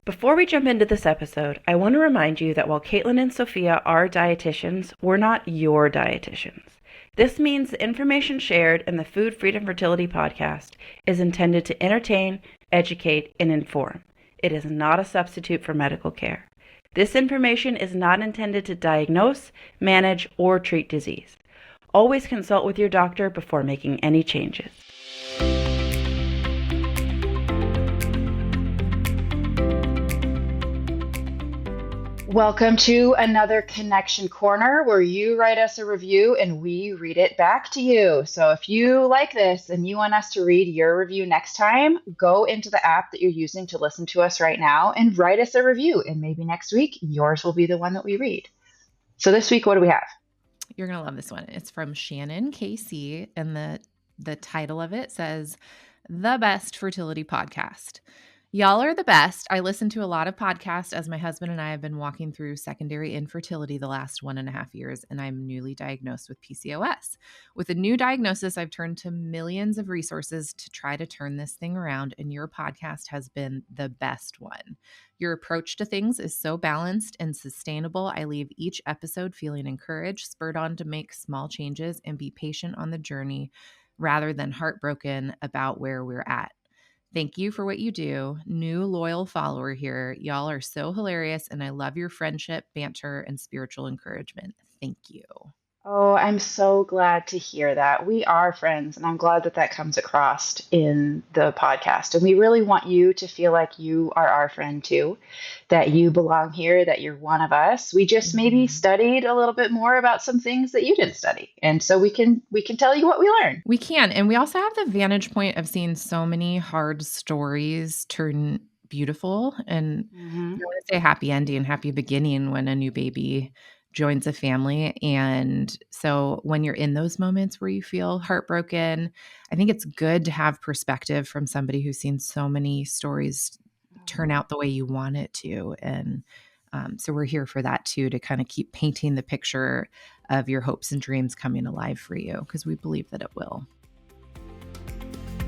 Before we jump into this episode, I want to remind you that while Caitlin and Sophia are dietitians, we're not your dietitians. This means the information shared in the Food Freedom Fertility podcast is intended to entertain, educate, and inform. It is not a substitute for medical care. This information is not intended to diagnose, manage, or treat disease. Always consult with your doctor before making any changes. Welcome to another Connection Corner where you write us a review and we read it back to you. So if you like this and you want us to read your review next time, go into the app that you're using to listen to us right now and write us a review. And maybe next week, yours will be the one that we read. So this week, what do we have? You're going to love this one. It's from Shannon KC, and the title of it says, "The Best Fertility Podcast. Y'all are the best. I listen to a lot of podcasts as my husband and I have been walking through secondary infertility the last 1.5 years, and I'm newly diagnosed with PCOS. With a new diagnosis, I've turned to millions of resources to try to turn this thing around, and your podcast has been the best one. Your approach to things is so balanced and sustainable. I leave each episode feeling encouraged, spurred on to make small changes, and be patient on the journey rather than heartbroken about where we're at. Thank you for what you do. New loyal follower here. Y'all are so hilarious, and I love your friendship, banter, and spiritual encouragement. Thank you." Oh, I'm so glad to hear that. We are friends, and I'm glad that that comes across in the podcast. And we really want you to feel like you are our friend too, that you belong here, that you're one of us. We just maybe studied a little bit more about some things that you didn't study. And so we can tell you what we learned. We can. And we also have the vantage point of seeing so many hard stories turn beautiful. And I want to say happy ending, happy beginning when a new baby joins a family. And so when you're in those moments where you feel heartbroken, I think it's good to have perspective from somebody who's seen so many stories turn out the way you want it to. And so we're here for that too, to kind of keep painting the picture of your hopes and dreams coming alive for you, because we believe that it will.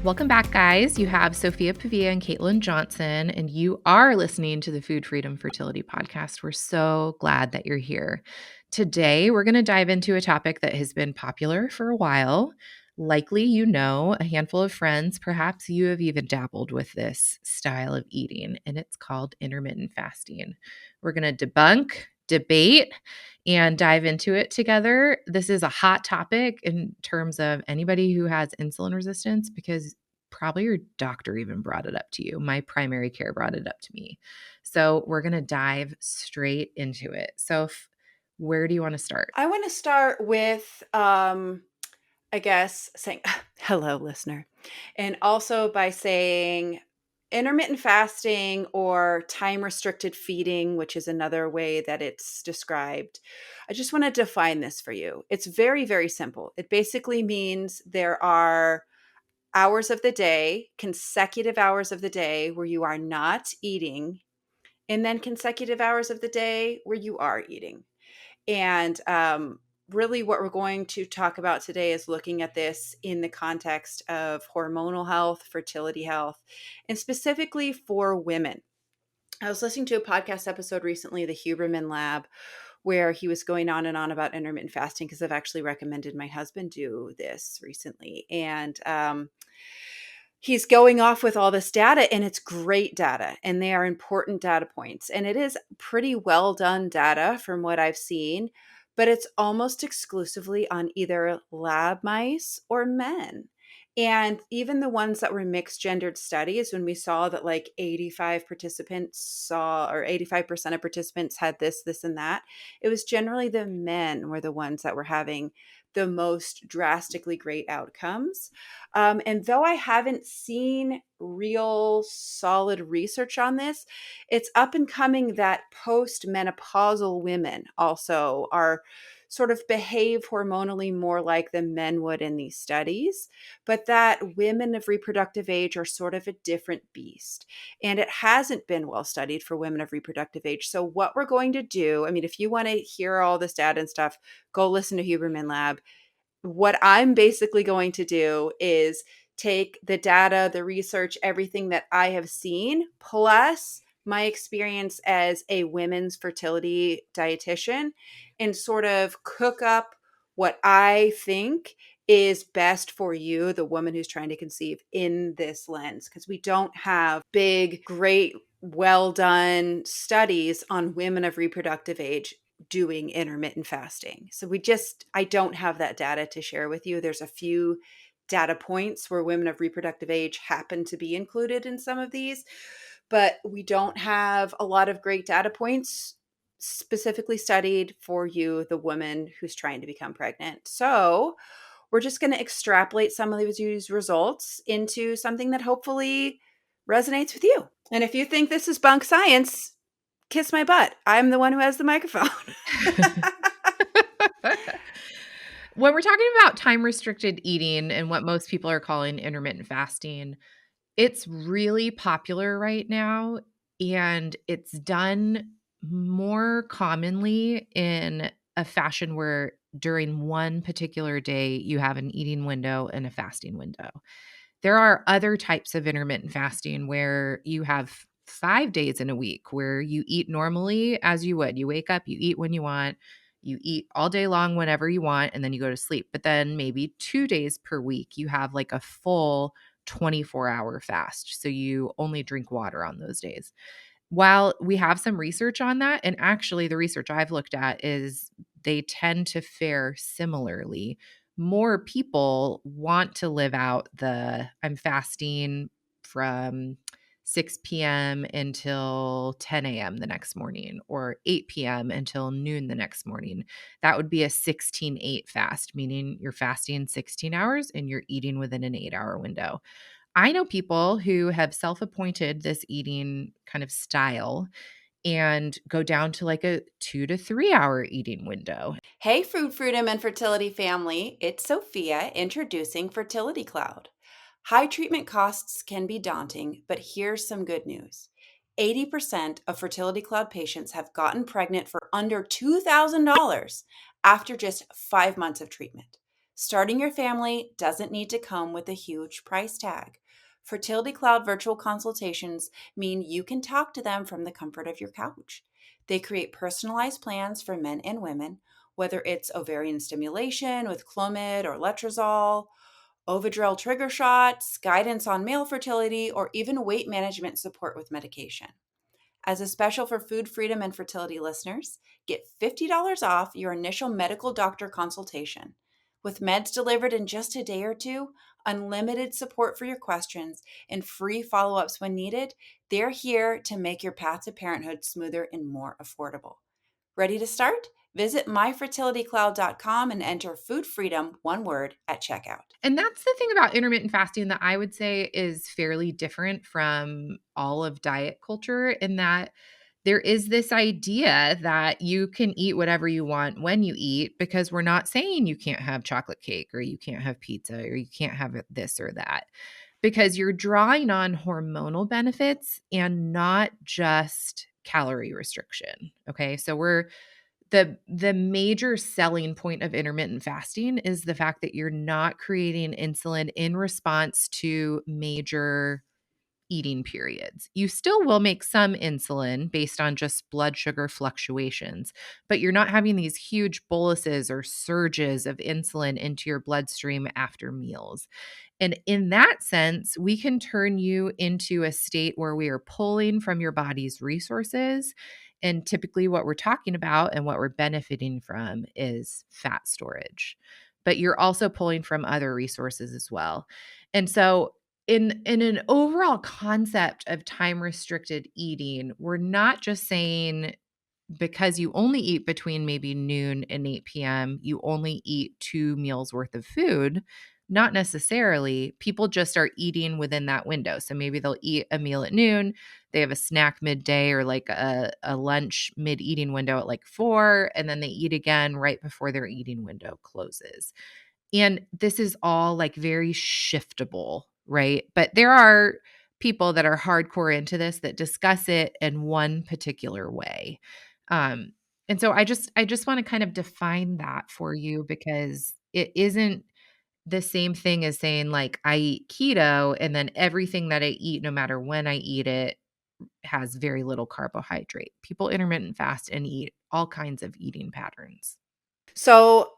Welcome back, guys. You have Sophia Pavia and Caitlin Johnson, and you are listening to the Food Freedom Fertility Podcast. We're so glad that you're here. Today, we're going to dive into a topic that has been popular for a while. Likely, you know, a handful of friends, perhaps you have even dabbled with this style of eating, and it's called intermittent fasting. We're going to debunk, debate, and dive into it together. This is a hot topic in terms of anybody who has insulin resistance, because probably your doctor even brought it up to you. My primary care brought it up to me. So we're going to dive straight into it. So where do you want to start? I want to start with, I guess, saying hello, listener, and also by saying intermittent fasting or time restricted feeding, which is another way that it's described. I just want to define this for you. It's very, very simple. It basically means there are hours of the day, consecutive hours of the day where you are not eating, and then consecutive hours of the day where you are eating. And really what we're going to talk about today is looking at this in the context of hormonal health, fertility health, and specifically for women. I was listening to a podcast episode recently, the Huberman Lab, where he was going on and on about intermittent fasting, because I've actually recommended my husband do this recently. And he's going off with all this data, and it's great data, and they are important data points. And it is pretty well done data from what I've seen, but it's almost exclusively on either lab mice or men. And even the ones that were mixed gendered studies, when we saw that like 85% of participants had this, and that, it was generally the men were the ones that were having the most drastically great outcomes. And though I haven't seen real solid research on this, it's up and coming that post-menopausal women also are sort of behave hormonally more like the men would in these studies, but that women of reproductive age are sort of a different beast. And it hasn't been well studied for women of reproductive age. So what we're going to do, I mean, if you want to hear all this data and stuff, go listen to Huberman Lab. What I'm basically going to do is take the data, the research, everything that I have seen, plus my experience as a women's fertility dietitian and sort of cook up what I think is best for you, the woman who's trying to conceive, in this lens. Because we don't have big, great, well done studies on women of reproductive age doing intermittent fasting. So I don't have that data to share with you. There's a few data points where women of reproductive age happen to be included in some of these, but we don't have a lot of great data points specifically studied for you, the woman who's trying to become pregnant. So we're just going to extrapolate some of these results into something that hopefully resonates with you. And if you think this is bunk science, kiss my butt. I'm the one who has the microphone. When we're talking about time restricted eating and what most people are calling intermittent fasting, it's really popular right now, and it's done more commonly in a fashion where during one particular day you have an eating window and a fasting window. There are other types of intermittent fasting where you have 5 days in a week where you eat normally as you would. You wake up, you eat when you want, you eat all day long whenever you want, and then you go to sleep. But then maybe 2 days per week, you have like a full 24-hour fast. So you only drink water on those days. While we have some research on that, and actually the research I've looked at is they tend to fare similarly. More people want to live out the I'm fasting from 6 p.m. until 10 a.m. the next morning, or 8 p.m. until noon the next morning. That would be a 16-8 fast, meaning you're fasting 16 hours and you're eating within an 8-hour window. I know people who have self-appointed this eating kind of style and go down to like a 2 to 3 hour eating window. Hey, Food Freedom and Fertility family, it's Sophia introducing Fertility Cloud. High treatment costs can be daunting, but here's some good news. 80% of Fertility Cloud patients have gotten pregnant for under $2,000 after just 5 months of treatment. Starting your family doesn't need to come with a huge price tag. Fertility Cloud virtual consultations mean you can talk to them from the comfort of your couch. They create personalized plans for men and women, whether it's ovarian stimulation with Clomid or Letrozole, Ovidrel trigger shots, guidance on male fertility, or even weight management support with medication. As a special for Food Freedom and Fertility listeners, get $50 off your initial medical doctor consultation. With meds delivered in just a day or two, unlimited support for your questions, and free follow-ups when needed, they're here to make your path to parenthood smoother and more affordable. Ready to start? Visit myfertilitycloud.com and enter Food Freedom, one word, at checkout. And that's the thing about intermittent fasting that I would say is fairly different from all of diet culture, in that there is this idea that you can eat whatever you want when you eat, because we're not saying you can't have chocolate cake or you can't have pizza or you can't have this or that, because you're drawing on hormonal benefits and not just calorie restriction. Okay. So the major selling point of intermittent fasting is the fact that you're not creating insulin in response to major eating periods. You still will make some insulin based on just blood sugar fluctuations, but you're not having these huge boluses or surges of insulin into your bloodstream after meals. And in that sense, we can turn you into a state where we are pulling from your body's resources. And typically, what we're talking about and what we're benefiting from is fat storage. But you're also pulling from other resources as well. And so, in an overall concept of time restricted eating, we're not just saying because you only eat between maybe noon and 8 p.m., you only eat 2 meals worth of food. Not necessarily. People just are eating within that window. So maybe they'll eat a meal at noon, they have a snack midday, or like a lunch mid-eating window at like 4, and then they eat again right before their eating window closes. And this is all like very shiftable, right? But there are people that are hardcore into this that discuss it in one particular way. Um, and so I just want to kind of define that for you, because it isn't the same thing as saying like I eat keto and then everything that I eat, no matter when I eat it, has very little carbohydrate. People intermittent fast and eat all kinds of eating patterns. So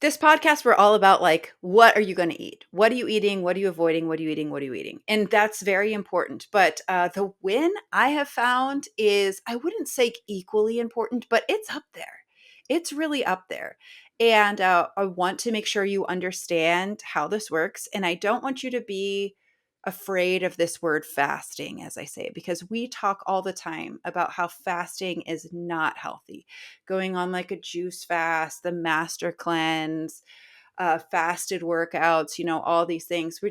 this podcast, we're all about like, what are you going to eat? What are you eating? What are you avoiding? What are you eating? What are you eating? And that's very important. But the win I have found is, I wouldn't say equally important, but it's up there. It's really up there. And I want to make sure you understand how this works. And I don't want you to be afraid of this word fasting, as I say it, because we talk all the time about how fasting is not healthy. Going on like a juice fast, the master cleanse, fasted workouts, all these things.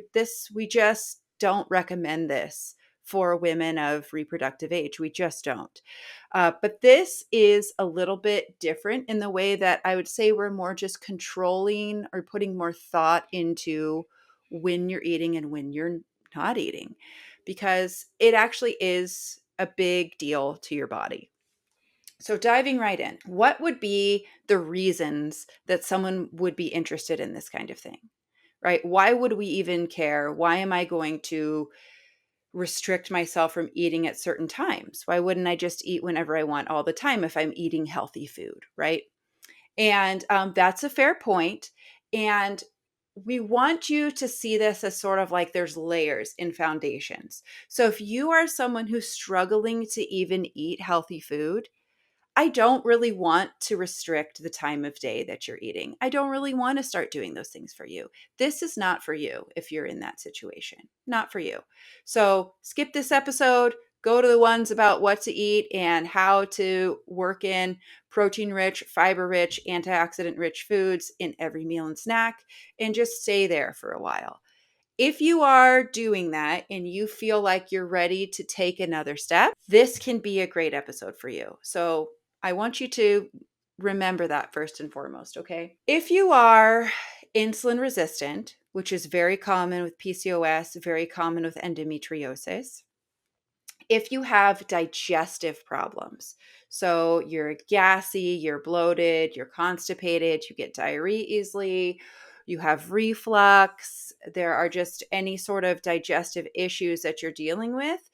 We just don't recommend this for women of reproductive age. We just don't. But this is a little bit different in the way that I would say we're more just controlling or putting more thought into when you're eating and when you're not eating, because it actually is a big deal to your body. So diving right in, what would be the reasons that someone would be interested in this kind of thing, right? Why would we even care? Why am I going to restrict myself from eating at certain times? Why wouldn't I just eat whenever I want all the time if I'm eating healthy food, right? And that's a fair point. And we want you to see this as sort of like there's layers in foundations. So if you are someone who's struggling to even eat healthy food, I don't really want to restrict the time of day that you're eating. I don't really want to start doing those things for you. This is not for you if you're in that situation. Not for you. So skip this episode, go to the ones about what to eat and how to work in protein rich, fiber rich, antioxidant rich foods in every meal and snack, and just stay there for a while. If you are doing that and you feel like you're ready to take another step, this can be a great episode for you. So I want you to remember that first and foremost, okay? If you are insulin resistant, which is very common with PCOS, very common with endometriosis, if you have digestive problems, so you're gassy, you're bloated, you're constipated, you get diarrhea easily, you have reflux, there are just any sort of digestive issues that you're dealing with,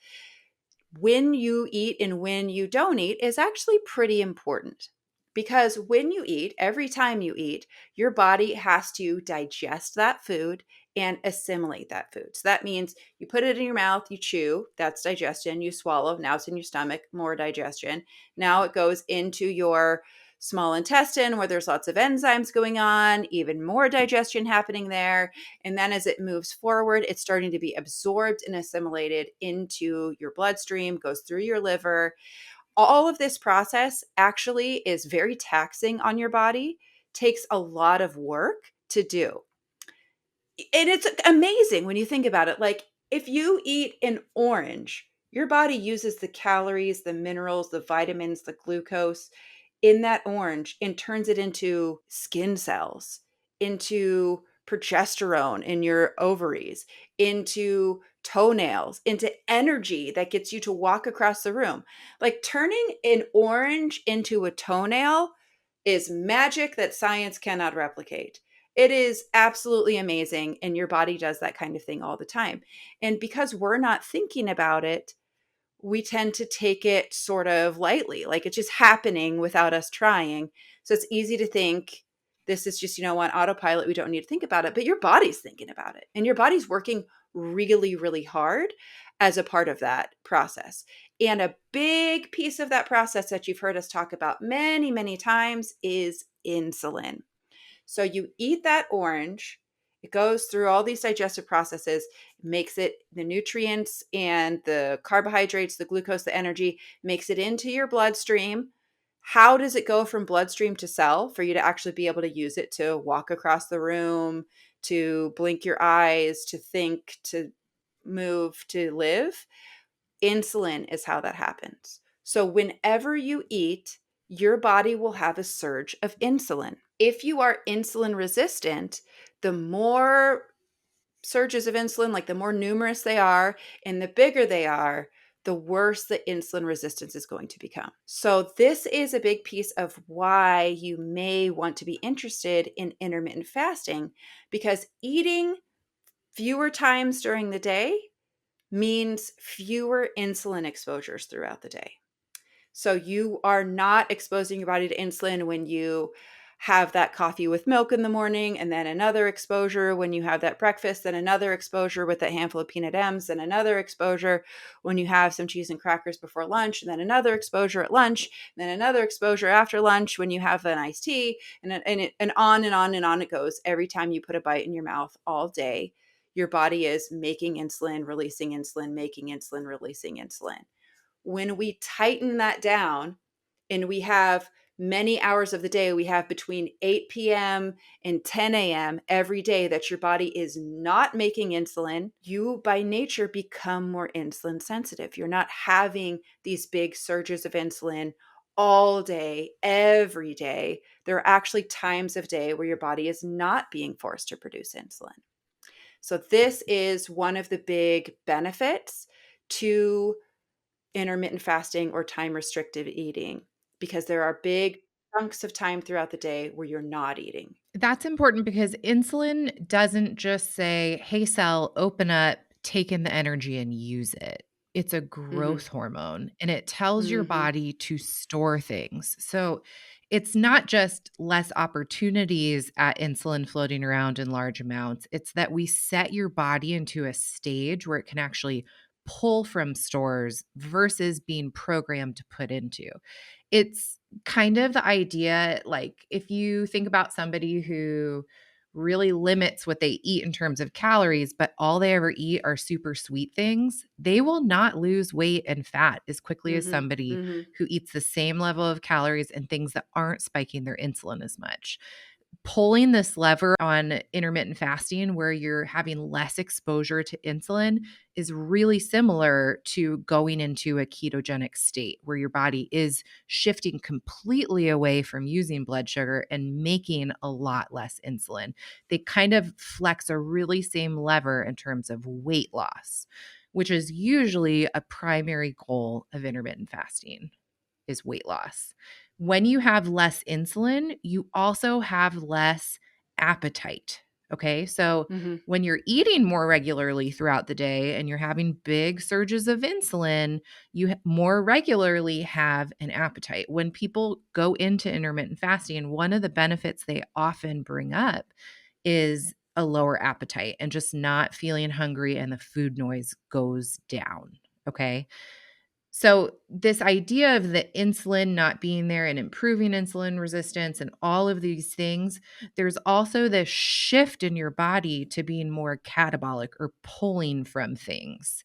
when you eat and when you don't eat is actually pretty important. Because when you eat, every time you eat, your body has to digest that food and assimilate that food. So that means you put it in your mouth, you chew, that's digestion, you swallow, now it's in your stomach, more digestion. Now it goes into your small intestine where there's lots of enzymes going on, even more digestion happening there. And then as it moves forward, it's starting to be absorbed and assimilated into your bloodstream, goes through your liver. All of this process actually is very taxing on your body, takes a lot of work to do. And it's amazing when you think about it. Like if you eat an orange, your body uses the calories, the minerals, the vitamins, the glucose in that orange and turns it into skin cells, into progesterone in your ovaries, into toenails, into energy that gets you to walk across the room. Like turning an orange into a toenail is magic that science cannot replicate. It is absolutely amazing. And your body does that kind of thing all the time. And because we're not thinking about it, we tend to take it sort of lightly, like it's just happening without us trying. So it's easy to think this is just, on autopilot. We don't need to think about it, but your body's thinking about it and your body's working really, really hard as a part of that process. And a big piece of that process that you've heard us talk about many, many times is insulin. So you eat that orange, it goes through all these digestive processes, makes it the nutrients and the carbohydrates, the glucose, the energy, makes it into your bloodstream. How does it go from bloodstream to cell for you to actually be able to use it to walk across the room, to blink your eyes, to think, to move, to live? Insulin is how that happens. So whenever you eat, your body will have a surge of insulin. If you are insulin resistant, the more surges of insulin, like the more numerous they are and the bigger they are, the worse the insulin resistance is going to become. So this is a big piece of why you may want to be interested in intermittent fasting, because eating fewer times during the day means fewer insulin exposures throughout the day. So you are not exposing your body to insulin when you have that coffee with milk in the morning, and then another exposure when you have that breakfast, then another exposure with a handful of peanut M's, and another exposure when you have some cheese and crackers before lunch, and then another exposure at lunch, and then another exposure after lunch when you have an iced tea, and on and on and on it goes. Every time you put a bite in your mouth all day, your body is making insulin, releasing insulin, making insulin, releasing insulin. When we tighten that down and we have many hours of the day, we have between 8 p.m. and 10 a.m. every day that your body is not making insulin, you by nature become more insulin sensitive. You're not having these big surges of insulin all day, every day. There are actually times of day where your body is not being forced to produce insulin. So this is one of the big benefits to intermittent fasting or time restricted eating, because there are big chunks of time throughout the day where you're not eating. That's important because insulin doesn't just say, hey, cell, open up, take in the energy and use it. It's a Mhm. growth hormone and it tells your Mhm. body to store things. So it's not just less opportunities at insulin floating around in large amounts. It's that we set your body into a stage where it can actually pull from stores versus being programmed to put into. It's kind of the idea, like, if you think about somebody who really limits what they eat in terms of calories, but all they ever eat are super sweet things, they will not lose weight and fat as quickly as Mhm. somebody Mhm. who eats the same level of calories and things that aren't spiking their insulin as much. Pulling this lever on intermittent fasting where you're having less exposure to insulin is really similar to going into a ketogenic state where your body is shifting completely away from using blood sugar and making a lot less insulin. They kind of flex a really same lever in terms of weight loss, which is usually a primary goal of intermittent fasting is weight loss. When you have less insulin, you also have less appetite. Okay. So Mhm. when you're eating more regularly throughout the day and you're having big surges of insulin, you more regularly have an appetite. When people go into intermittent fasting, one of the benefits they often bring up is a lower appetite and just not feeling hungry, and the food noise goes down. Okay. So, this idea of the insulin not being there and improving insulin resistance and all of these things, there's also this shift in your body to being more catabolic or pulling from things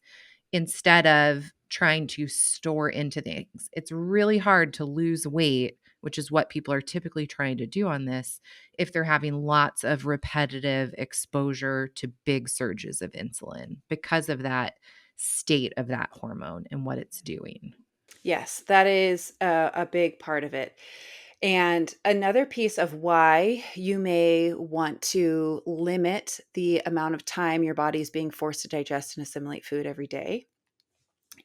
instead of trying to store into things. It's really hard to lose weight, which is what people are typically trying to do on this, if they're having lots of repetitive exposure to big surges of insulin because of that state of that hormone and what it's doing. Yes, that is a big part of it. And another piece of why you may want to limit the amount of time your body is being forced to digest and assimilate food every day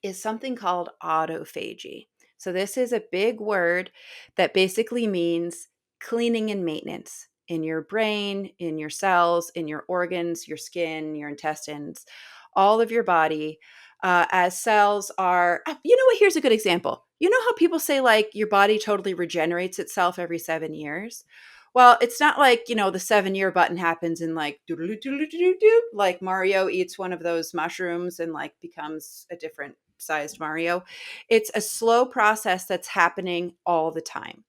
is something called autophagy. So, this is a big word that basically means cleaning and maintenance in your brain, in your cells, in your organs, your skin, your intestines, all of your body. As cells are, you know what? Here's a good example. You know how people say, like, your body totally regenerates itself every 7 years? Well, it's not like, the 7 year button happens and like, doodle doodle doodle doo, like Mario eats one of those mushrooms and like becomes a different sized Mario. It's a slow process that's happening all the time.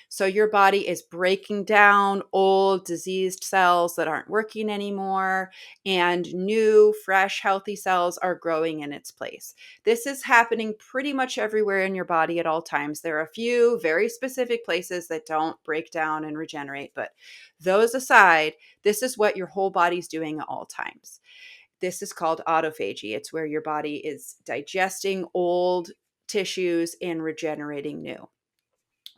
So your body is breaking down old diseased cells that aren't working anymore, and new, fresh, healthy cells are growing in its place. This is happening pretty much everywhere in your body at all times. There are a few very specific places that don't break down and regenerate, but those aside, this is what your whole body's doing at all times. This is called autophagy. It's where your body is digesting old tissues and regenerating new.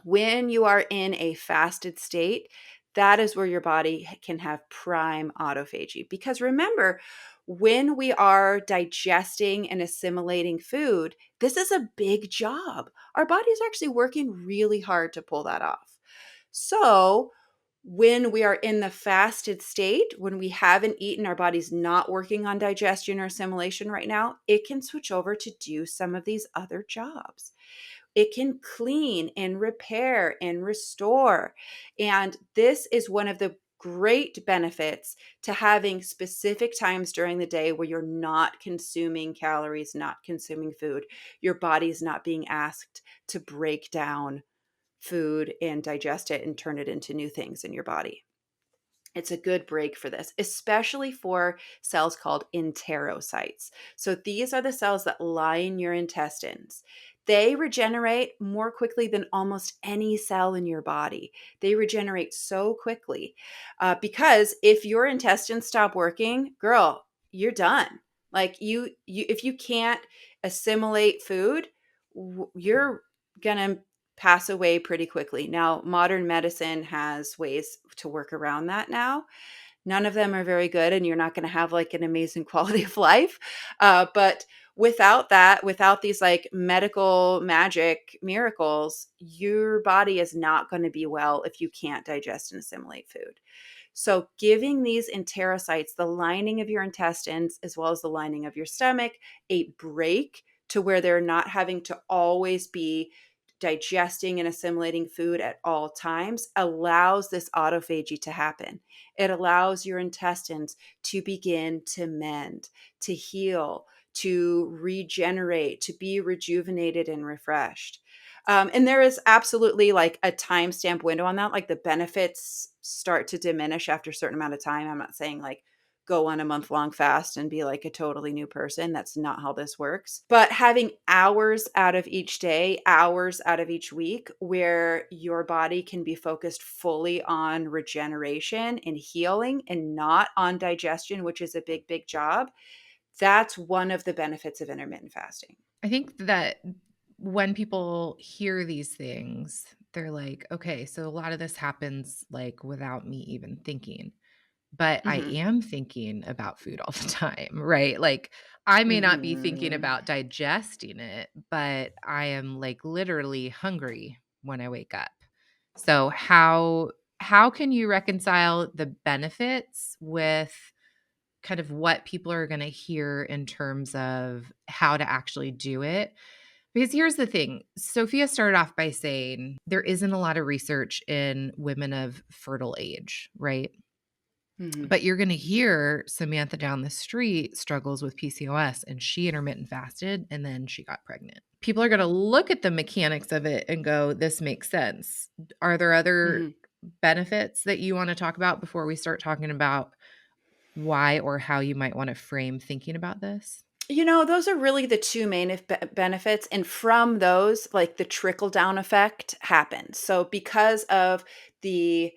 When you are in a fasted state, that is where your body can have prime autophagy. Because remember, when we are digesting and assimilating food, this is a big job. Our bodies are actually working really hard to pull that off. So, when we are in the fasted state, when we haven't eaten, our body's not working on digestion or assimilation right now, it can switch over to do some of these other jobs. It can clean and repair and restore. And this is one of the great benefits to having specific times during the day where you're not consuming calories, not consuming food. Your body's not being asked to break down food and digest it and turn it into new things in your body. It's a good break for this, especially for cells called enterocytes. So these are the cells that line your intestines. They regenerate more quickly than almost any cell in your body. They regenerate so quickly because if your intestines stop working, girl, you're done. Like if you can't assimilate food, you're gonna pass away pretty quickly. Now, modern medicine has ways to work around that now. None of them are very good, and you're not going to have like an amazing quality of life. But without that, without these like medical magic miracles, your body is not going to be well if you can't digest and assimilate food. So, giving these enterocytes, the lining of your intestines, as well as the lining of your stomach, a break to where they're not having to always be digesting and assimilating food at all times allows this autophagy to happen. It allows your intestines to begin to mend, to heal, to regenerate, to be rejuvenated and refreshed. And there is absolutely like a timestamp window on that. Like the benefits start to diminish after a certain amount of time. I'm not saying like go on a month-long fast and be like a totally new person. That's not how this works. But having hours out of each day, hours out of each week where your body can be focused fully on regeneration and healing and not on digestion, which is a big, big job. That's one of the benefits of intermittent fasting. I think that when people hear these things, they're like, okay, so a lot of this happens like without me even thinking. But I Mm-hmm. am thinking about food all the time, right? Like I may not be thinking Mm-hmm. about digesting it, but I am like literally hungry when I wake up. So how can you reconcile the benefits with kind of what people are going to hear in terms of how to actually do it? Because here's the thing. Sophia started off by saying there isn't a lot of research in women of fertile age, right? Mm-hmm. But you're going to hear Samantha down the street struggles with PCOS and she intermittent fasted and then she got pregnant. People are going to look at the mechanics of it and go, this makes sense. Are there other Mm-hmm. benefits that you want to talk about before we start talking about why or how you might want to frame thinking about this? Those are really the two main benefits. And from those, like the trickle down effect happens. So, because of the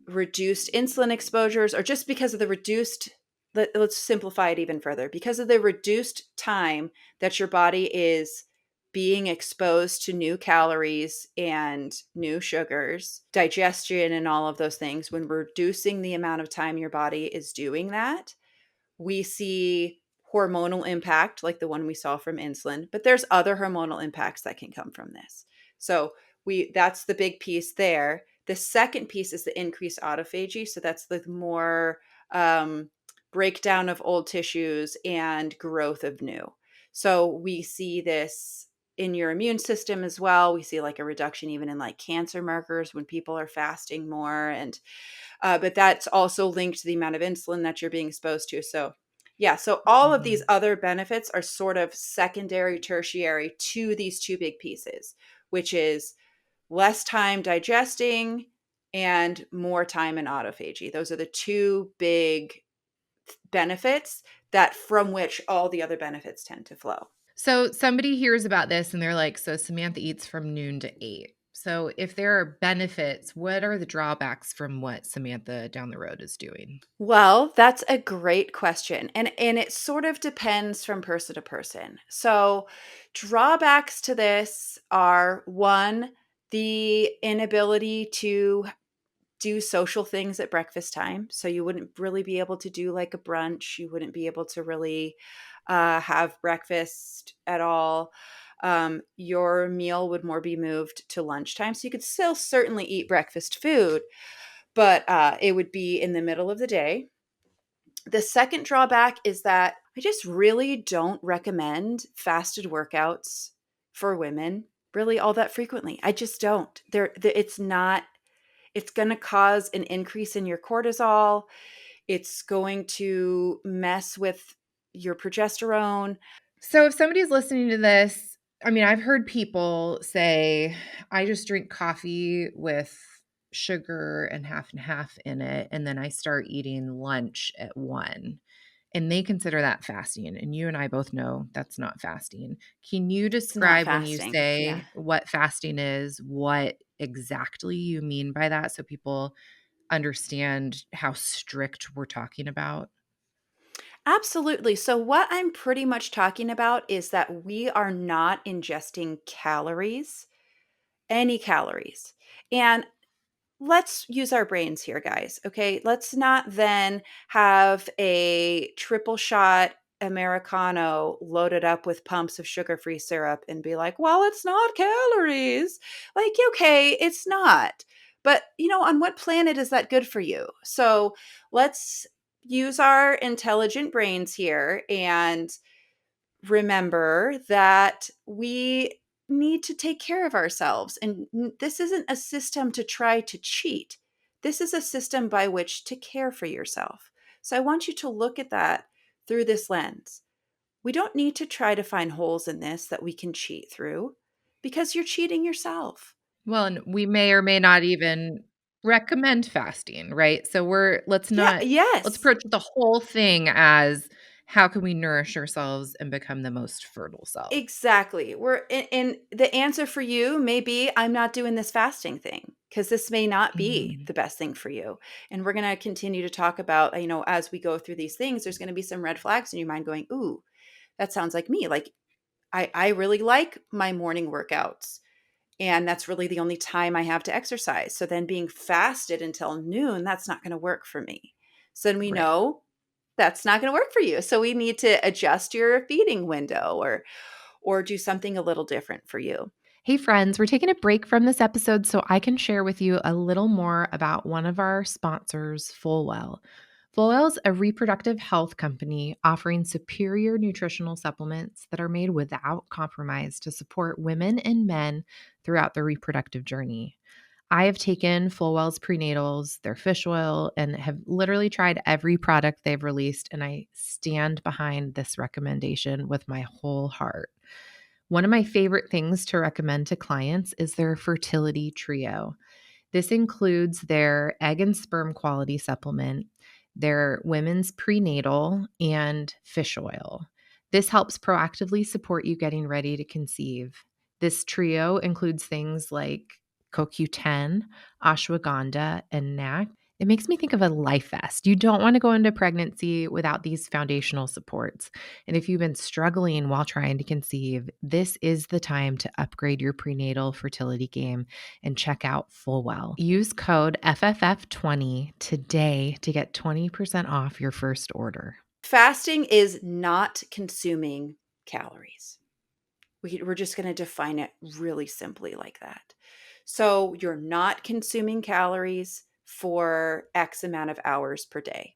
reduced insulin exposures, or just because of the reduced, let's simplify it even further, because of the reduced time that your body is being exposed to new calories and new sugars, digestion, and all of those things, when reducing the amount of time your body is doing that, we see hormonal impact like the one we saw from insulin, but there's other hormonal impacts that can come from this. So that's the big piece there. The second piece is the increased autophagy. So that's the more breakdown of old tissues and growth of new. So we see this in your immune system as well. We see like a reduction even in like cancer markers when people are fasting more. And but that's also linked to the amount of insulin that you're being exposed to. So yeah, so all of these other benefits are sort of secondary, tertiary to these two big pieces, which is less time digesting and more time in autophagy. Those are the two big benefits that from which all the other benefits tend to flow. So somebody hears about this and they're like, so Samantha eats from noon to 8. So if there are benefits, what are the drawbacks from what Samantha down the road is doing? Well, that's a great question. And it sort of depends from person to person. So, drawbacks to this are one, the inability to do social things at breakfast time. So you wouldn't really be able to do like a brunch. You wouldn't be able to really have breakfast at all. Your meal would more be moved to lunchtime. So you could still certainly eat breakfast food, but it would be in the middle of the day. The second drawback is that I just really don't recommend fasted workouts for women really all that frequently. I just don't. It's not, it's going to cause an increase in your cortisol. It's going to mess with your progesterone. So if somebody's listening to this, I mean, I've heard people say, I just drink coffee with sugar and half in it, and then I start eating lunch at 1. And they consider that fasting. And you and I both know that's not fasting. Can you It's not describe when you fasting. Yeah. say what fasting is, what exactly you mean by that so people understand how strict we're talking about? Absolutely. So, what I'm pretty much talking about is that we are not ingesting calories, any calories. And let's use our brains here, guys. Okay. Let's not then have a triple shot Americano loaded up with pumps of sugar free syrup and be like, well, it's not calories. Like, okay, it's not. But, on what planet is that good for you? So let's use our intelligent brains here and remember that we need to take care of ourselves. And this isn't a system to try to cheat. This is a system by which to care for yourself. So I want you to look at that through this lens. We don't need to try to find holes in this that we can cheat through because you're cheating yourself. Well, and we may or may not even recommend fasting, right? So let's Yeah, not let's yes. approach the whole thing as how can we nourish ourselves and become the most fertile self? Exactly. We're and the answer for you may be I'm not doing this fasting thing because this may not be Mhm. the best thing for you. And we're going to continue to talk about, as we go through these things, there's going to be some red flags in your mind going, "Ooh, that sounds like me." Like I really like my morning workouts. And that's really the only time I have to exercise. So then being fasted until noon, that's not going to work for me. So then we Right. know that's not going to work for you. So we need to adjust your feeding window or do something a little different for you. Hey, friends, we're taking a break from this episode so I can share with you a little more about one of our sponsors, Fullwell. Fullwell's a reproductive health company offering superior nutritional supplements that are made without compromise to support women and men throughout their reproductive journey. I have taken Fullwell's prenatals, their fish oil, and have literally tried every product they've released, and I stand behind this recommendation with my whole heart. One of my favorite things to recommend to clients is their fertility trio. This includes their egg and sperm quality supplement, their women's prenatal, and fish oil. This helps proactively support you getting ready to conceive. This trio includes things like CoQ10, ashwagandha, and NAC. It makes me think of a life vest. You don't want to go into pregnancy without these foundational supports. And if you've been struggling while trying to conceive, this is the time to upgrade your prenatal fertility game and check out Fullwell. Use code FFF20 today to get 20% off your first order. Fasting is not consuming calories. We're just going to define it really simply like that. So you're not consuming calories for X amount of hours per day.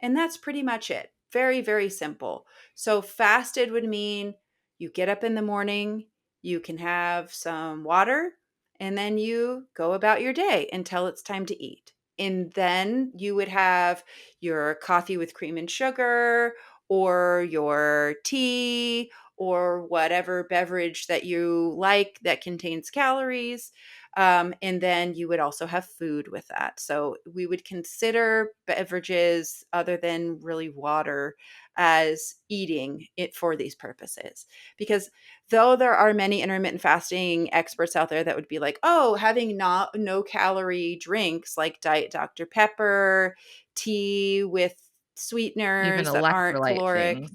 And that's pretty much it. Very, very simple. So fasted would mean you get up in the morning, you can have some water, and then you go about your day until it's time to eat. And then you would have your coffee with cream and sugar or your tea or whatever beverage that you like that contains calories. And then you would also have food with that. So we would consider beverages other than really water as eating it for these purposes. Because though there are many intermittent fasting experts out there that would be like, oh, having no calorie drinks like Diet Dr. Pepper, tea with Even sweeteners that aren't electrolyte caloric. things.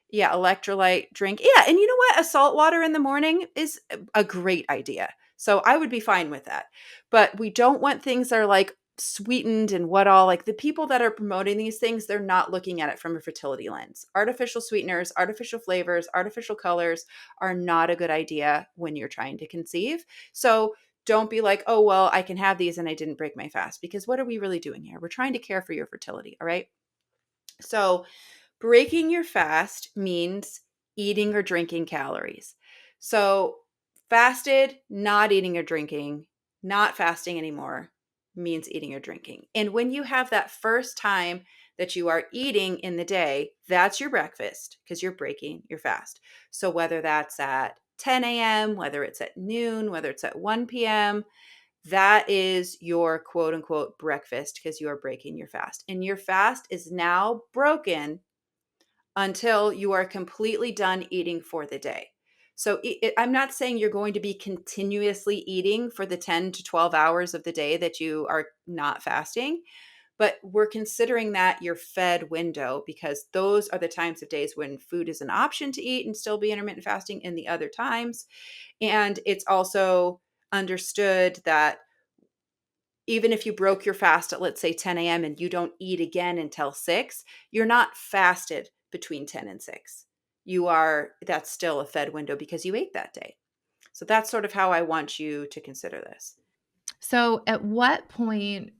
Yeah, electrolyte drink. Yeah, and you know what? A salt water in the morning is a great idea. So I would be fine with that. But we don't want things that are like sweetened and what all. Like the people that are promoting these things, they're not looking at it from a fertility lens. Artificial sweeteners, artificial flavors, artificial colors are not a good idea when you're trying to conceive. So don't be like, oh, well, I can have these and I didn't break my fast, because what are we really doing here? We're trying to care for your fertility. All right. So breaking your fast means eating or drinking calories. So fasted, not eating or drinking, not fasting anymore means eating or drinking. And when you have that first time that you are eating in the day, that's your breakfast, because you're breaking your fast. So whether that's at 10 a.m., whether it's at noon, whether it's at 1 p.m., that is your quote unquote breakfast, because you are breaking your fast. And your fast is now broken until you are completely done eating for the day. So I'm not saying you're going to be continuously eating for the 10 to 12 hours of the day that you are not fasting, but we're considering that your fed window, because those are the times of days when food is an option to eat and still be intermittent fasting in the other times. And it's also understood that even if you broke your fast at, let's say, 10 a.m. and you don't eat again until 6, you're not fasted between 10 and 6. That's still a fed window because you ate that day. So that's sort of how I want you to consider this. So at what point,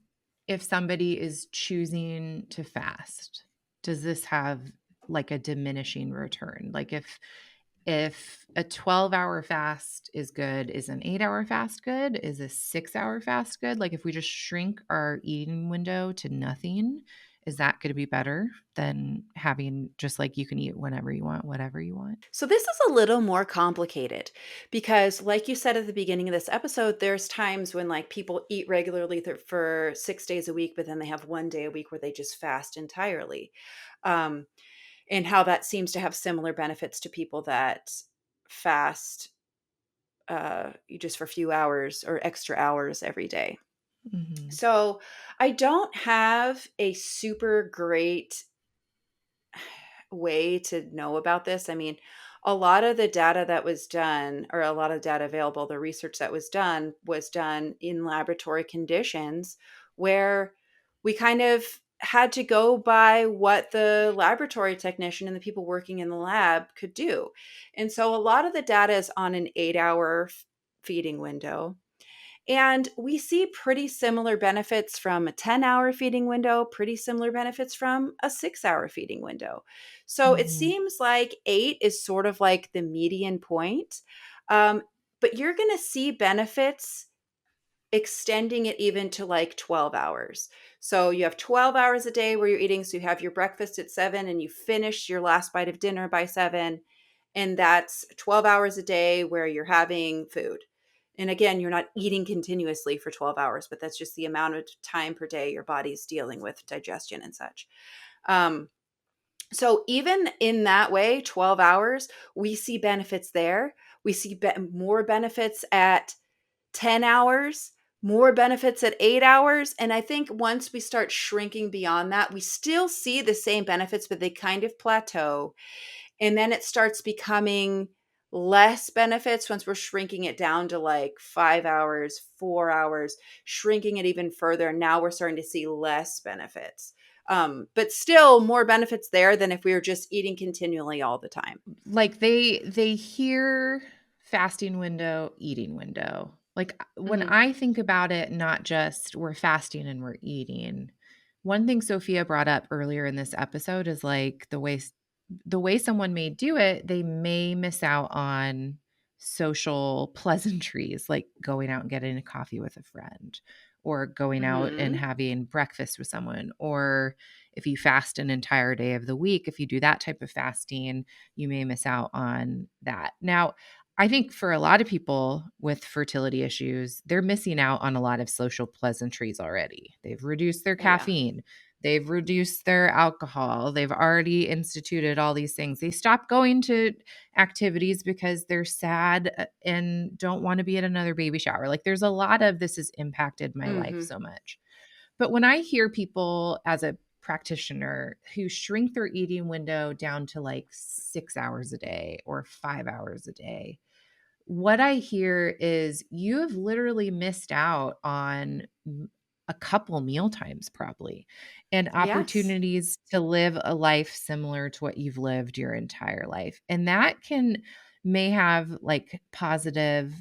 if somebody is choosing to fast, does this have like a diminishing return? Like if a 12-hour fast is good, is an 8-hour fast good? Is a 6-hour fast good? Like if we just shrink our eating window to nothing, is that going to be better than having just like you can eat whenever you want, whatever you want? So this is a little more complicated because, like you said at the beginning of this episode, there's times when like people eat regularly for 6 days a week, but then they have one day a week where they just fast entirely. And how that seems to have similar benefits to people that fast just for a few hours or extra hours every day. Mm-hmm. So I don't have a super great way to know about this. I mean, a lot of the data that was done, or a lot of data available, the research that was done in laboratory conditions where we kind of had to go by what the laboratory technician and the people working in the lab could do. And so a lot of the data is on an 8-hour feeding window. And we see pretty similar benefits from a 10-hour feeding window, pretty similar benefits from a 6-hour feeding window. So it Mm-hmm. seems like 8 is sort of like the median point. But you're going to see benefits extending it even to like 12 hours. So you have 12 hours a day where you're eating. So you have your breakfast at 7 and you finish your last bite of dinner by 7. And that's 12 hours a day where you're having food. And again, you're not eating continuously for 12 hours, but that's just the amount of time per day your body's dealing with digestion and such. So even in that way, 12 hours, we see benefits there. We see more benefits at 10 hours, more benefits at 8 hours. And I think once we start shrinking beyond that, we still see the same benefits, but they kind of plateau. And then it starts becoming less benefits once we're shrinking it down to like 5 hours, 4 hours, shrinking it even further. Now we're starting to see less benefits. But still more benefits there than if we were just eating continually all the time. Like they hear fasting window, eating window. Like when Mhm. I think about it, not just we're fasting and we're eating. One thing Sophia brought up earlier in this episode is like the way someone may do it, they may miss out on social pleasantries like going out and getting a coffee with a friend or going out and Mhm. having breakfast with someone, or if you fast an entire day of the week, if you do that type of fasting, you may miss out on that. Now, I think for a lot of people with fertility issues, they're missing out on a lot of social pleasantries already. They've reduced their Oh, yeah. caffeine, they've reduced their alcohol, they've already instituted all these things. They stop going to activities because they're sad and don't want to be at another baby shower. Like there's a lot of this has impacted my life Mhm. so much. But when I hear people as a practitioner who shrink their eating window down to like 6 hours a day or 5 hours a day, what I hear is you have literally missed out on a couple meal times probably and Yes. opportunities to live a life similar to what you've lived your entire life. And that may have like positive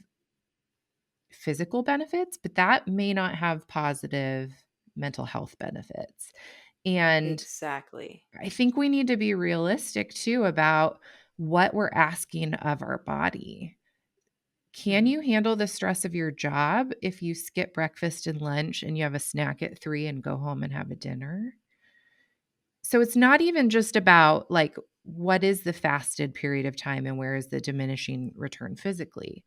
physical benefits, but that may not have positive mental health benefits. And Exactly. I think we need to be realistic too about what we're asking of our body. Can you handle the stress of your job if you skip breakfast and lunch and you have a snack at 3 and go home and have a dinner? So it's not even just about like what is the fasted period of time and where is the diminishing return physically.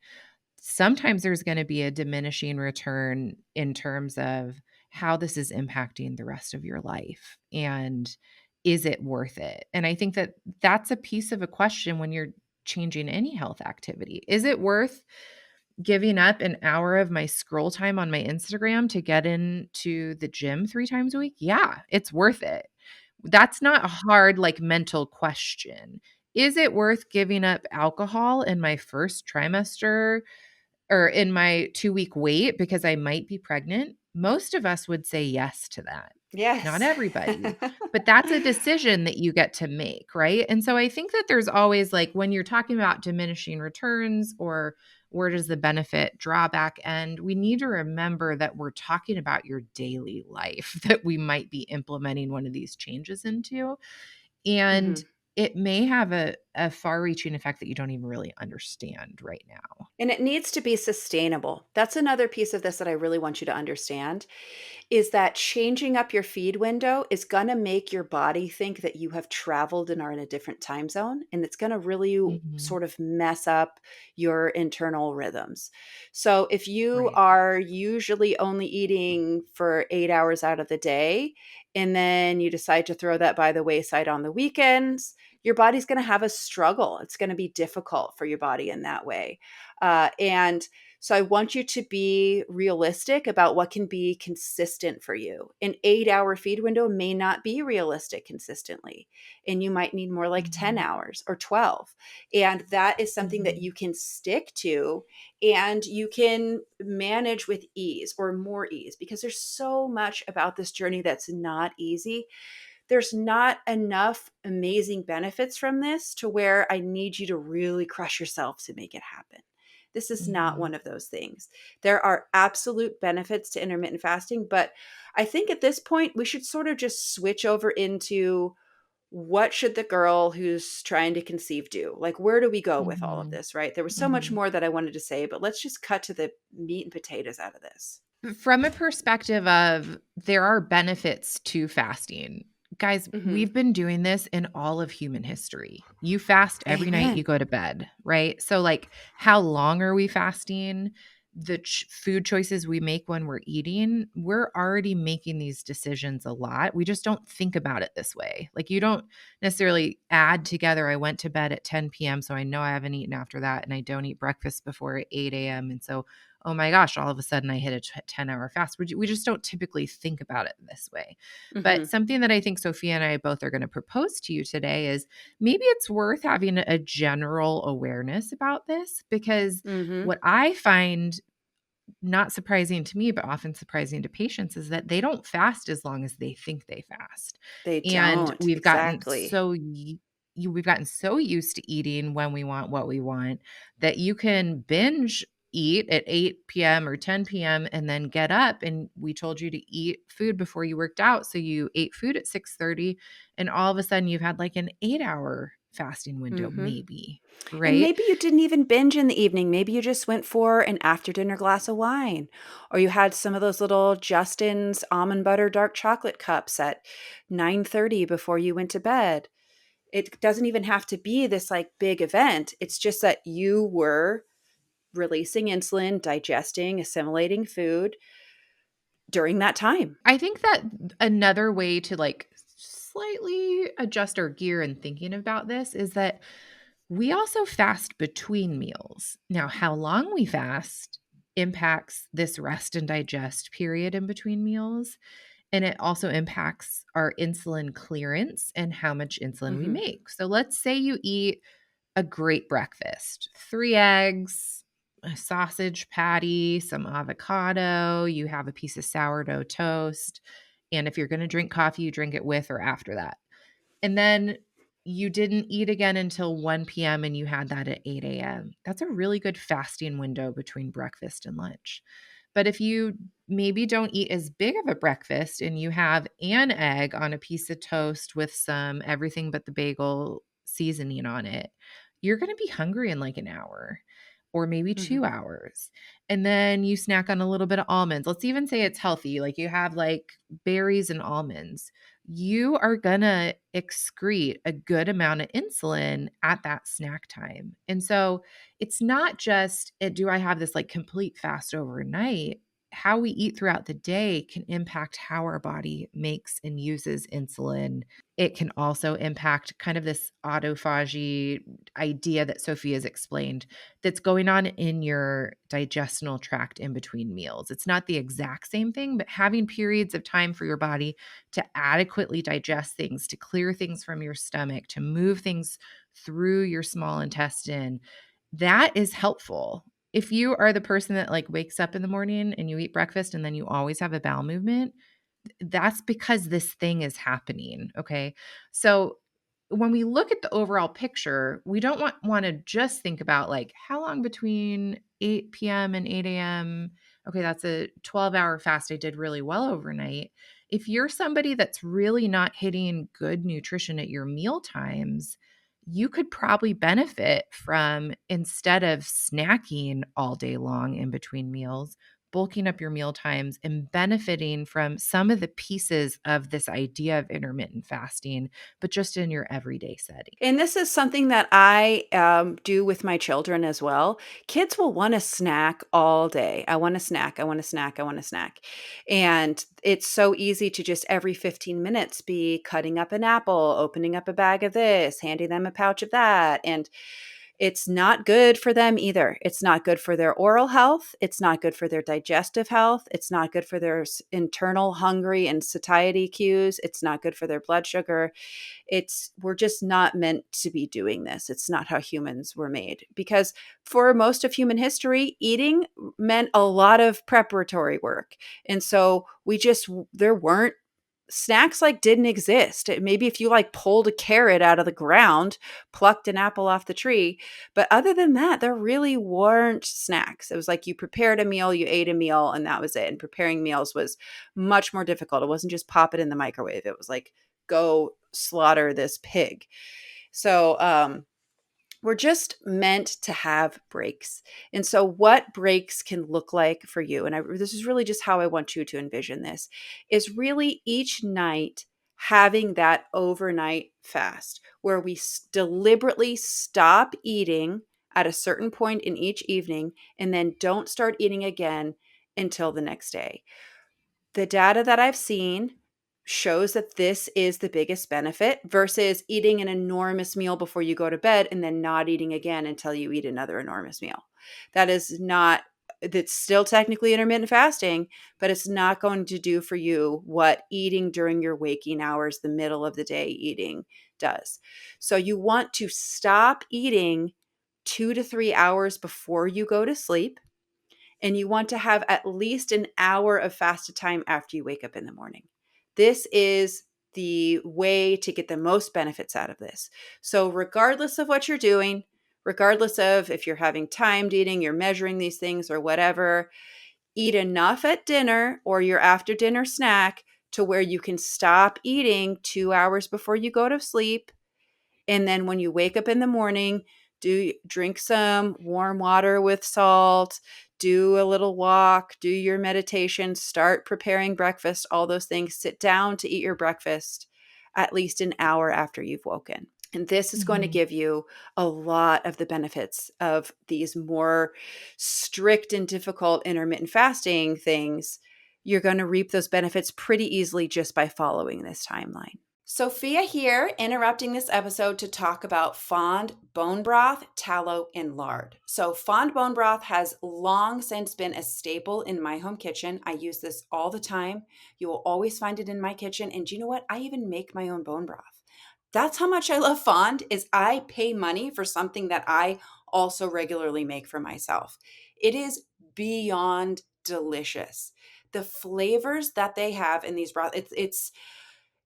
Sometimes there's going to be a diminishing return in terms of how this is impacting the rest of your life and is it worth it? And I think that that's a piece of a question when you're changing any health activity. Is it worth giving up an hour of my scroll time on my Instagram to get into the gym 3 times a week? Yeah, it's worth it. That's not a hard, like, mental question. Is it worth giving up alcohol in my first trimester or in my 2-week wait because I might be pregnant? Most of us would say yes to that. Not Yes. everybody, but that's a decision that you get to make, right? And so I think that there's always like when you're talking about diminishing returns or where does the benefit drawback end, we need to remember that we're talking about your daily life that we might be implementing one of these changes into. And Mhm. it may have a far-reaching effect that you don't even really understand right now. And it needs to be sustainable. That's another piece of this that I really want you to understand is that changing up your feed window is going to make your body think that you have traveled and are in a different time zone. And it's going to really Mhm. sort of mess up your internal rhythms. So if you Right. are usually only eating for 8 hours out of the day, and then you decide to throw that by the wayside on the weekends, your body's going to have a struggle. It's going to be difficult for your body in that way. And so I want you to be realistic about what can be consistent for you. An 8 hour feed window may not be realistic consistently, and you might need more like 10 Mhm. hours or 12. And that is something that Mhm. you can stick to and you can manage with ease or more ease because there's so much about this journey that's not easy. There's not enough amazing benefits from this to where I need you to really crush yourself to make it happen. This is not Mhm. one of those things. There are absolute benefits to intermittent fasting, but I think at this point we should sort of just switch over into what should the girl who's trying to conceive do? Like, where do we go with all of Mhm. this, right? There was so much Mhm. more that I wanted to say, but let's just cut to the meat and potatoes out of this. From a perspective of there are benefits to fasting. Guys, Hmm. we've been doing this in all of human history. You fast every night you Amen. go to bed, right? So, like, how long are we fasting? The food choices we make when we're eating, we're already making these decisions a lot. We just don't think about it this way. Like, you don't necessarily add together, I went to bed at 10 p.m., so I know I haven't eaten after that, and I don't eat breakfast before 8 a.m. And so oh my gosh, all of a sudden I hit a 10-hour fast. We just don't typically think about it this way. But Hmm. something that I think Sophia and I both are going to propose to you today is maybe it's worth having a general awareness about this because Hmm. what I find not surprising to me, but often surprising to patients is that they don't fast as long as they think they fast. They And don't. Exactly. we've gotten so used to eating when we want what we want that you can binge eat at 8 p.m. or 10 p.m. and then get up and we told you to eat food before you worked out. So you ate food at 6:30 and all of a sudden you've had like an 8-hour fasting window, Hmm. maybe, And right? maybe you didn't even binge in the evening. Maybe you just went for an after dinner glass of wine, or you had some of those little Justin's almond butter dark chocolate cups at 9:30 before you went to bed. It doesn't even have to be this like big event. It's just that you were releasing insulin, digesting, assimilating food during that time. I think that another way to like slightly adjust our gear in thinking about this is that we also fast between meals. Now, how long we fast impacts this rest and digest period in between meals. And it also impacts our insulin clearance and how much insulin we Mhm. make. So let's say you eat a great breakfast, 3 eggs, a sausage patty, some avocado, you have a piece of sourdough toast. And if you're going to drink coffee, you drink it with or after that. And then you didn't eat again until 1 p.m. and you had that at 8 a.m. That's a really good fasting window between breakfast and lunch. But if you maybe don't eat as big of a breakfast and you have an egg on a piece of toast with some everything but the bagel seasoning on it, you're going to be hungry in like an hour or maybe Mm-hmm. 2 hours. And then you snack on a little bit of almonds. Let's even say it's healthy. Like you have like berries and almonds. You are going to excrete a good amount of insulin at that snack time. And so it's not just, do I have this like complete fast overnight? How we eat throughout the day can impact how our body makes and uses insulin. It can also impact kind of this autophagy idea that Sophia's explained that's going on in your digestional tract in between meals. It's not the exact same thing, but having periods of time for your body to adequately digest things, to clear things from your stomach, to move things through your small intestine, that is helpful. If you are the person that like wakes up in the morning and you eat breakfast and then you always have a bowel movement, that's because this thing is happening. Okay. So when we look at the overall picture, we don't want to just think about like how long between 8 p.m. and 8 a.m. Okay, that's a 12-hour fast. I did really well overnight. If you're somebody that's really not hitting good nutrition at your meal times, you could probably benefit from, instead of snacking all day long in between meals, bulking up your meal times and benefiting from some of the pieces of this idea of intermittent fasting, but just in your everyday setting. And this is something that I do with my children as well. Kids will want to snack all day. I want to snack. I want to snack. I want to snack. And it's so easy to just every 15 minutes be cutting up an apple, opening up a bag of this, handing them a pouch of that. And it's not good for them either. It's not good for their oral health. It's not good for their digestive health. It's not good for their internal hungry and satiety cues. It's not good for their blood sugar. We're just not meant to be doing this. It's not how humans were made, because for most of human history, eating meant a lot of preparatory work. And so there weren't snacks, like, didn't exist. Maybe if you like pulled a carrot out of the ground, plucked an apple off the tree, but other than that, there really weren't snacks. It was like you prepared a meal, you ate a meal, and that was it. And preparing meals was much more difficult. It wasn't just pop it in the microwave. It was like, go slaughter this pig. So we're just meant to have breaks. And so what breaks can look like for you, and this is really just how I want you to envision this, is really each night having that overnight fast where we deliberately stop eating at a certain point in each evening and then don't start eating again until the next day. The data that I've seen shows that this is the biggest benefit versus eating an enormous meal before you go to bed and then not eating again until you eat another enormous meal. That's still technically intermittent fasting, but it's not going to do for you what eating during your waking hours, the middle of the day eating, does. So you want to stop eating 2 to 3 hours before you go to sleep. And you want to have at least an hour of fasted time after you wake up in the morning. This is the way to get the most benefits out of this. So regardless of what you're doing, regardless of if you're having timed eating, you're measuring these things or whatever, eat enough at dinner or your after dinner snack to where you can stop eating 2 hours before you go to sleep. And then when you wake up in the morning, drink some warm water with salt, do a little walk, do your meditation, start preparing breakfast, all those things. Sit down to eat your breakfast at least an hour after you've woken. And this is going to give you a lot of the benefits of these more strict and difficult intermittent fasting things. You're going to reap those benefits pretty easily just by following this timeline. Sophia here, interrupting this episode to talk about fond bone broth, tallow, and lard. So fond bone broth has long since been a staple in my home kitchen. I use this all the time. You will always find it in my kitchen. And do you know what? I even make my own bone broth. That's how much I love fond, is I pay money for something that I also regularly make for myself. It is beyond delicious. The flavors that they have in these broths, it's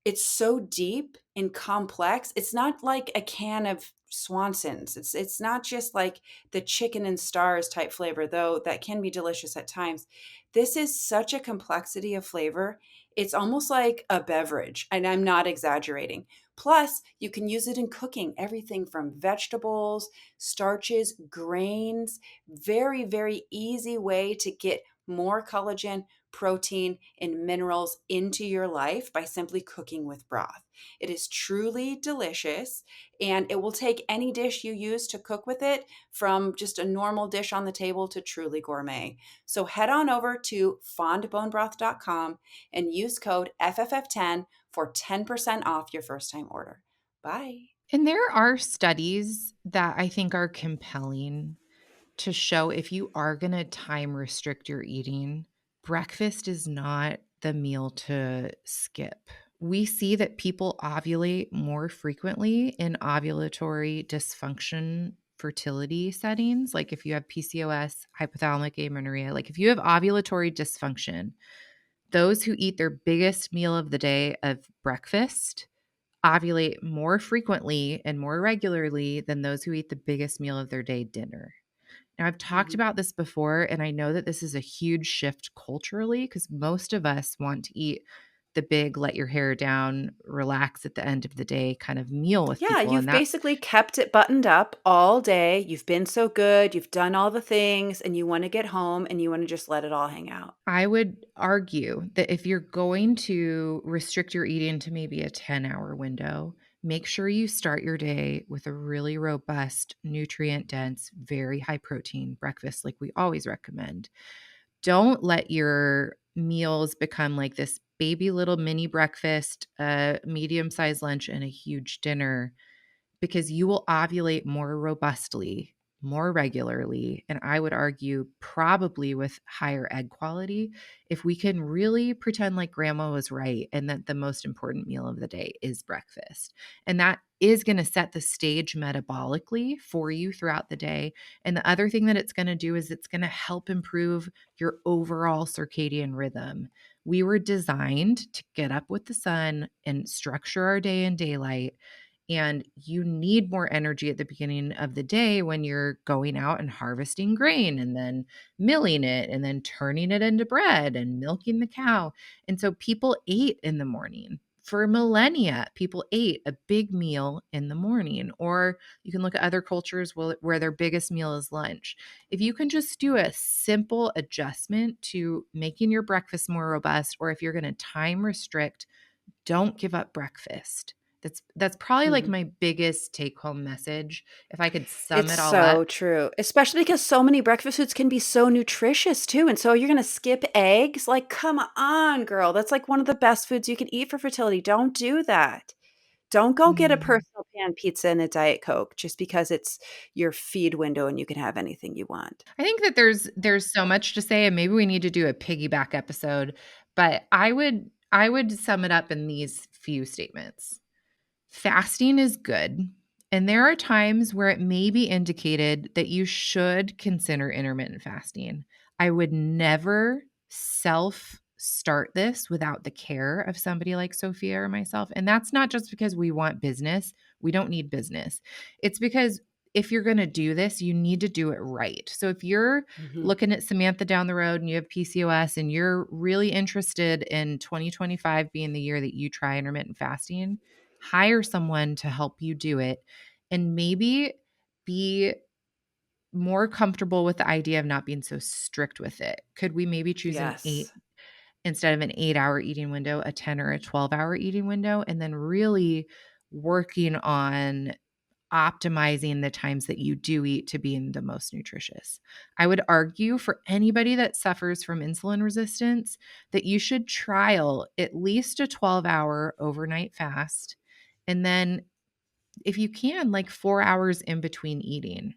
it's so deep and complex. It's not like a can of Swanson's. It's not just like the chicken and stars type flavor, though that can be delicious at times. This is such a complexity of flavor. It's almost like a beverage, and I'm not exaggerating. Plus, you can use it in cooking, everything from vegetables, starches, grains. Very, very easy way to get more collagen, protein, and minerals into your life by simply cooking with broth. It is truly delicious, and it will take any dish you use to cook with it, from just a normal dish on the table to truly gourmet. So head on over to fondbonebroth.com and use code FFF10 for 10% off your first time order. Bye. And there are studies that I think are compelling to show if you are going to time restrict your eating, breakfast is not the meal to skip. We see that people ovulate more frequently in ovulatory dysfunction fertility settings. Like if you have PCOS, hypothalamic amenorrhea, like if you have ovulatory dysfunction, those who eat their biggest meal of the day of breakfast ovulate more frequently and more regularly than those who eat the biggest meal of their day, dinner. Now, I've talked about this before, and I know that this is a huge shift culturally because most of us want to eat the big, let your hair down, relax at the end of the day kind of meal with Yeah, people. you've And that basically kept it buttoned up all day. You've been so good. You've done all the things, and you want to get home and you want to just let it all hang out. I would argue that if you're going to restrict your eating to maybe a 10-hour window, make sure you start your day with a really robust, nutrient dense, very high protein breakfast, like we always recommend. Don't let your meals become like this baby little mini breakfast, a medium sized lunch, and a huge dinner, because you will ovulate more robustly, more regularly, and I would argue probably with higher egg quality if we can really pretend like grandma was right and that the most important meal of the day is breakfast. And that is going to set the stage metabolically for you throughout the day. And the other thing that it's going to do is it's going to help improve your overall circadian rhythm. We were designed to get up with the sun and structure our day in daylight. And you need more energy at the beginning of the day when you're going out and harvesting grain and then milling it and then turning it into bread and milking the cow. And so people ate in the morning. For millennia, people ate a big meal in the morning. Or you can look at other cultures where their biggest meal is lunch. If you can just do a simple adjustment to making your breakfast more robust, or if you're going to time restrict, don't give up breakfast. That's probably like my biggest take home message. If I could sum It's it all up, so true, especially because so many breakfast foods can be so nutritious too. And so you're going to skip eggs? Like, come on, girl. That's like one of the best foods you can eat for fertility. Don't do that. Don't go get a mm, personal pan pizza and a Diet Coke just because it's your feed window and you can have anything you want. I think that there's so much to say, and maybe we need to do a piggyback episode. But I would sum it up in these few statements. Fasting is good, and there are times where it may be indicated that you should consider intermittent fasting. I would never self start this without the care of somebody like Sophia or myself. And that's not just because we want business. We don't need business. It's because if you're going to do this, you need to do it right. So if you're Mhm. looking at Samantha down the road and you have PCOS and you're really interested in 2025 being the year that you try intermittent fasting, hire someone to help you do it, and maybe be more comfortable with the idea of not being so strict with it. Could we maybe choose an 8 Yes. instead of an 8-hour eating window, a 10 or a 12-hour eating window, and then really working on optimizing the times that you do eat to being the most nutritious. I would argue for anybody that suffers from insulin resistance that you should trial at least a 12-hour overnight fast, and then if you can, like 4 hours in between eating.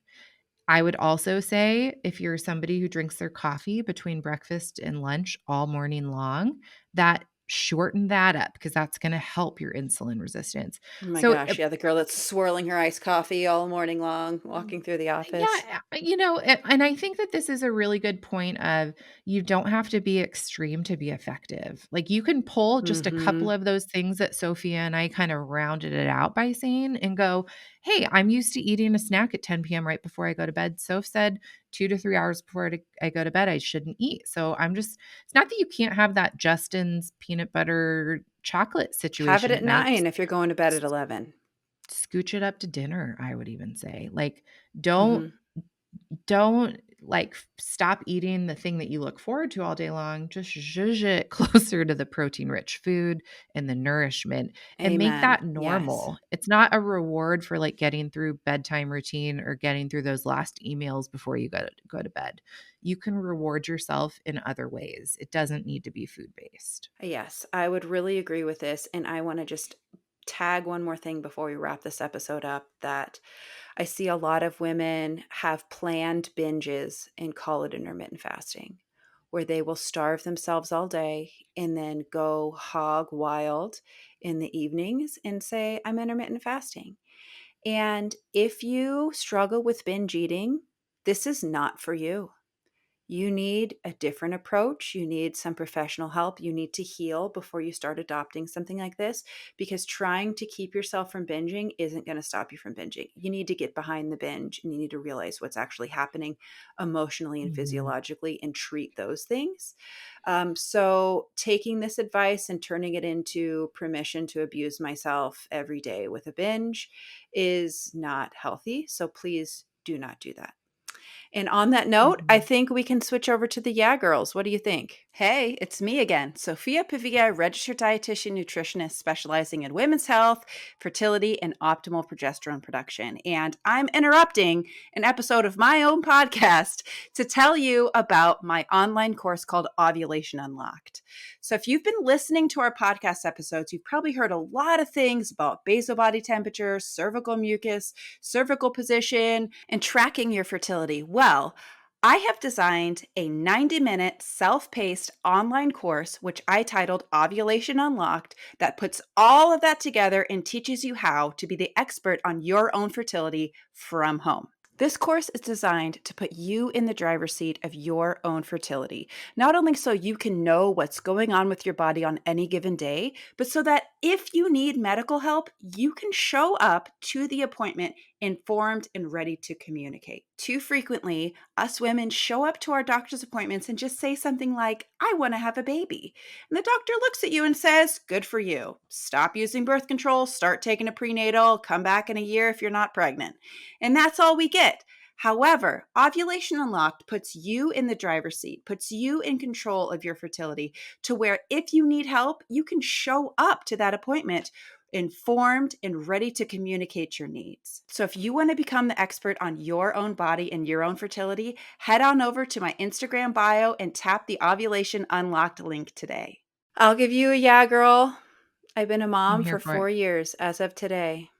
I would also say if you're somebody who drinks their coffee between breakfast and lunch all morning long, that shorten that up because that's going to help your insulin resistance. Oh my So gosh, yeah, the girl that's swirling her iced coffee all morning long, walking through the office. yeah, and I think that this is a really good point of you don't have to be extreme to be effective. Like you can pull just a couple Mhm. of those things that Sophia and I kind of rounded it out by saying and go, hey, I'm used to eating a snack at 10 p.m. right before I go to bed. Soph said 2 to 3 hours before I go to bed, I shouldn't eat. So it's not that you can't have that Justin's peanut butter chocolate Have it situation at at night. 9 if you're going to bed at 11. Scooch it up to dinner, I would even say. Like, don't Mhm. don't like stop eating the thing that you look forward to all day long. Just zhuzh it closer to the protein rich food and the nourishment and make Amen. that Yes. normal. It's not a reward for like getting through bedtime routine or getting through those last emails before you go to bed. You can reward yourself in other ways. It doesn't need to be food based. Yes, I would really agree with this. And I want to just tag one more thing before we wrap this episode up that I see a lot of women have planned binges and call it intermittent fasting, where they will starve themselves all day and then go hog wild in the evenings and say, I'm intermittent fasting. And if you struggle with binge eating, this is not for you. You need a different approach. You need some professional help. You need to heal before you start adopting something like this because trying to keep yourself from binging isn't going to stop you from binging. You need to get behind the binge and you need to realize what's actually happening emotionally and Mhm. physiologically and treat those things. So, taking this advice and turning it into permission to abuse myself every day with a binge is not healthy. So, please do not do that. And on that note, I Mhm. think we can switch over to the Yeah Girls. What do you think? Hey, it's me again, Sophia Pavia, registered dietitian nutritionist specializing in women's health, fertility, and optimal progesterone production. And I'm interrupting an episode of my own podcast to tell you about my online course called Ovulation Unlocked. So if you've been listening to our podcast episodes, you've probably heard a lot of things about basal body temperature, cervical mucus, cervical position, and tracking your fertility. Well, I have designed a 90-minute self-paced online course, which I titled Ovulation Unlocked, that puts all of that together and teaches you how to be the expert on your own fertility from home. This course is designed to put you in the driver's seat of your own fertility, not only so you can know what's going on with your body on any given day, but so that if you need medical help, you can show up to the appointment informed and ready to communicate. Too frequently, us women show up to our doctor's appointments and just say something like, I want to have a baby. And the doctor looks at you and says, good for you. Stop using birth control, start taking a prenatal, come back in a year if you're not pregnant. And that's all we get. However, Ovulation Unlocked puts you in the driver's seat, puts you in control of your fertility to where if you need help, you can show up to that appointment informed and ready to communicate your needs. So if you want to become the expert on your own body and your own fertility, head on over to my Instagram bio and tap the Ovulation Unlocked link today. I'll give you a yeah, girl. I've been a I'm mom here for for it. 4 years as of today.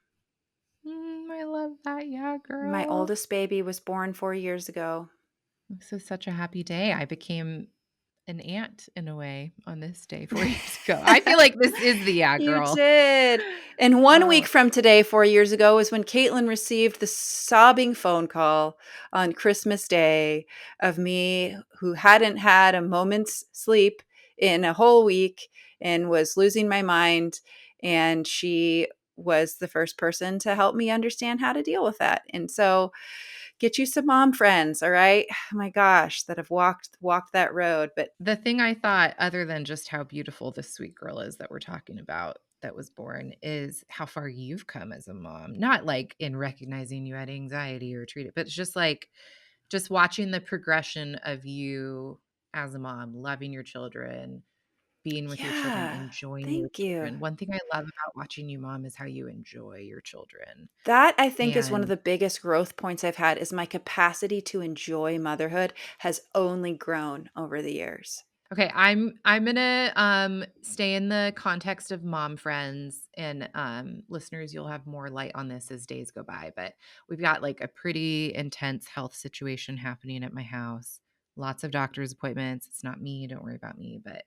I love that. Yeah, My girl. oldest baby was born 4 years ago. This is such a happy day. I became an aunt in a way on this day 4 years ago. I feel like this is the yeah, You girl. did. And 1 week Oh, from today, 4 years ago, is when Caitlin received the sobbing phone call on Christmas Day of me who hadn't had a moment's sleep in a whole week and was losing my mind. And she was the first person to help me understand how to deal with that. And so get you some mom friends, all right? Oh my gosh, that have walked that road. But the thing I thought, other than just how beautiful this sweet girl is that we're talking about that was born, is how far you've come as a mom. Not like in recognizing you had anxiety or treat it, but it's just like just watching the progression of you as a mom, loving your children, being with your children, yeah, enjoying your thank you. children. One thing I love about watching you mom is how you enjoy your children. That I think is one of And the biggest growth points I've had is my capacity to enjoy motherhood has only grown over the years. okay, I'm gonna stay in the context of mom friends and listeners, you'll have more light on this as days go by. But we've got like a pretty intense health situation happening at my house. Lots of doctor's appointments. It's not me, don't worry about me, but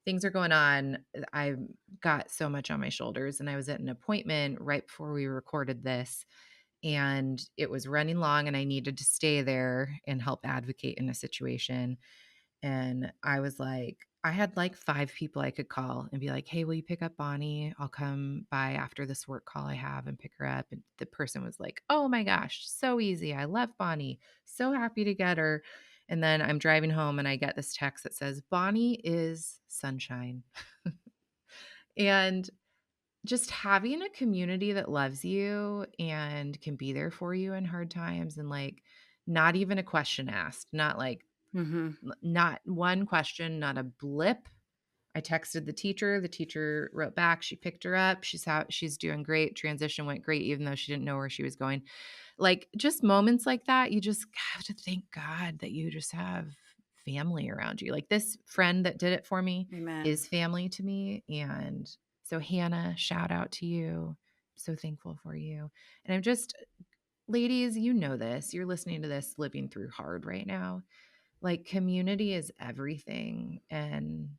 things are going on. I got so much on my shoulders, and I was at an appointment right before we recorded this, and it was running long, and I needed to stay there and help advocate in a situation. And I was like, I had like 5 people I could call and be like, hey, will you pick up Bonnie? I'll come by after this work call I have and pick her up. And the person was like, oh my gosh, so easy. I love Bonnie. So happy to get her. And then I'm driving home and I get this text that says, Bonnie is sunshine. And just having a community that loves you and can be there for you in hard times, and like not even a question asked, not like, not one question, not a blip. I texted the teacher wrote back, she picked her up, she's doing great, transition went great even though she didn't know where she was going. Like just moments like that, you just have to thank God that you just have family around you. Like this friend that did it for me Amen. is family to me. And so Hannah, shout out to you. I'm so thankful for you. And I'm just, ladies, you know this, you're listening to this living through hard right now. Like community is everything, and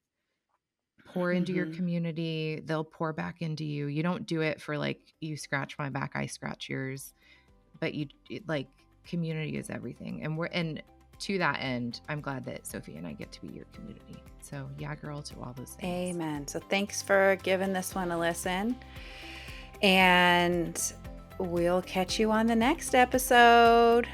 pour into your community. They'll pour back into you. You don't do it for like, you scratch my back, I scratch yours, but like community is everything. And to that end, I'm glad that Sophie and I get to be your community. So yeah, girl, to all those things. Amen. So thanks for giving this one a listen, and we'll catch you on the next episode.